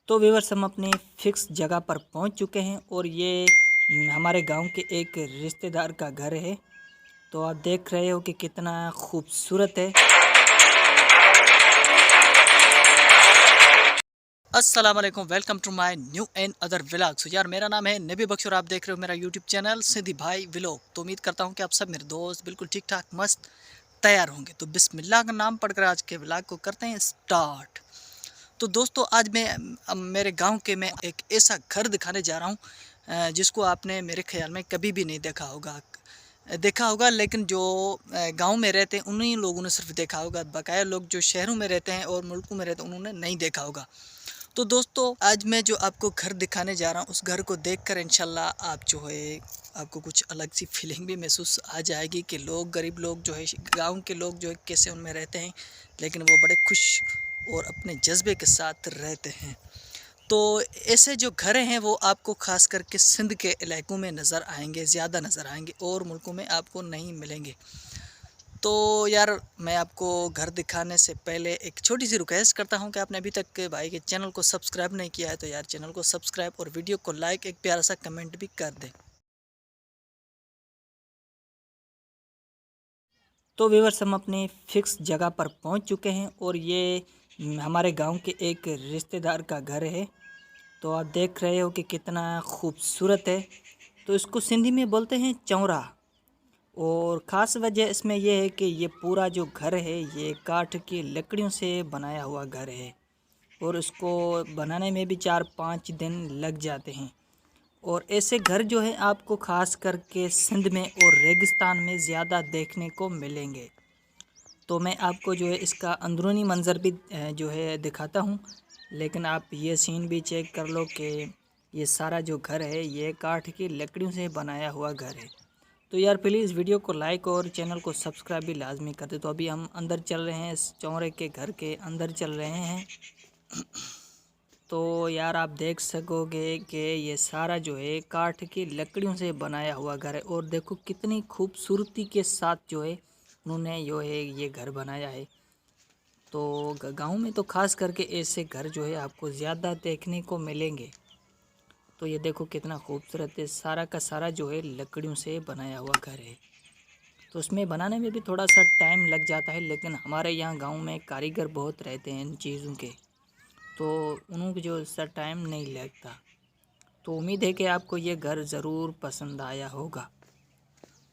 तो व्यूअर्स हम अपनी फिक्स जगह पर पहुंच चुके हैं और ये हमारे गांव के एक रिश्तेदार का घर है। तो आप देख रहे हो कि कितना खूबसूरत है। अस्सलाम वालेकुम, welcome to my new and other vlogs. यार मेरा नाम है नबी बख्श और आप देख रहे हो मेरा यूट्यूब चैनल सिद्धि भाई व्लॉग। तो उम्मीद करता हूँ कि आप सब मेरे दोस्त बिल्कुल ठीक ठाक मस्त तैयार होंगे। तो बिस्मिल्लाह का नाम पढ़कर आज के व्लॉग को करते हैं स्टार्ट। तो दोस्तों आज मैं मेरे गांव के में एक ऐसा घर दिखाने जा रहा हूं जिसको आपने मेरे ख्याल में कभी भी नहीं देखा होगा, लेकिन जो गांव में रहते हैं उन्हीं लोगों ने सिर्फ देखा होगा। बकाया लोग जो शहरों में रहते हैं और मुल्कों में रहते हैं उन्होंने नहीं देखा होगा। तो दोस्तों आज मैं जो आपको घर दिखाने जा रहा हूँ उस घर को देखकर इंशाल्लाह आप जो है आपको कुछ अलग सी फीलिंग भी महसूस आ जाएगी कि लोग गरीब लोग जो है गांव के लोग जो है कैसे उनमें रहते हैं, लेकिन वो बड़े खुश और अपने जज्बे के साथ रहते हैं। तो ऐसे जो घर हैं वो आपको ख़ास करके सिंध के इलाकों में नज़र आएंगे, ज़्यादा नज़र आएंगे और मुल्कों में आपको नहीं मिलेंगे। तो यार मैं आपको घर दिखाने से पहले एक छोटी सी रिक्वेस्ट करता हूं कि आपने अभी तक भाई के चैनल को सब्सक्राइब नहीं किया है तो यार चैनल को सब्सक्राइब और वीडियो को लाइक, एक प्यारा सा कमेंट भी कर दें। तो व्यूअर्स हम अपनी फिक्स जगह पर पहुंच चुके हैं और ये हमारे गांव के एक रिश्तेदार का घर है। तो आप देख रहे हो कि कितना खूबसूरत है। तो इसको सिंधी में बोलते हैं चौरा। और ख़ास वजह इसमें यह है कि ये पूरा जो घर है ये काठ की लकड़ियों से बनाया हुआ घर है और इसको बनाने में भी 4-5 दिन लग जाते हैं। और ऐसे घर जो है आपको ख़ास करके सिंध में और रेगिस्तान में ज़्यादा देखने को मिलेंगे। तो मैं आपको जो है इसका अंदरूनी मंज़र भी जो है दिखाता हूँ, लेकिन आप ये सीन भी चेक कर लो कि ये सारा जो घर है ये काठ की लकड़ियों से बनाया हुआ घर है। तो यार प्लीज़ वीडियो को लाइक और चैनल को सब्सक्राइब भी लाजमी कर दे। तो अभी हम अंदर चल रहे हैं, इस चौरे के घर के अंदर चल रहे हैं। तो यार आप देख सकोगे कि ये सारा जो है काठ की लकड़ियों से बनाया हुआ घर है और देखो कितनी खूबसूरती के साथ जो है उन्होंने जो है ये घर बनाया है। तो गांव में तो ख़ास करके ऐसे घर जो है आपको ज़्यादा देखने को मिलेंगे। तो ये देखो कितना खूबसूरत है, सारा का सारा जो है लकड़ियों से बनाया हुआ घर है। तो उसमें बनाने में भी थोड़ा सा टाइम लग जाता है, लेकिन हमारे यहाँ गांव में कारीगर बहुत रहते हैं इन चीज़ों के, तो उनको जो इसका टाइम नहीं लगता। तो उम्मीद है कि आपको ये घर ज़रूर पसंद आया होगा।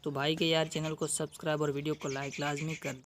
तो भाई के यार चैनल को सब्सक्राइब और वीडियो को लाइक लाजमी कर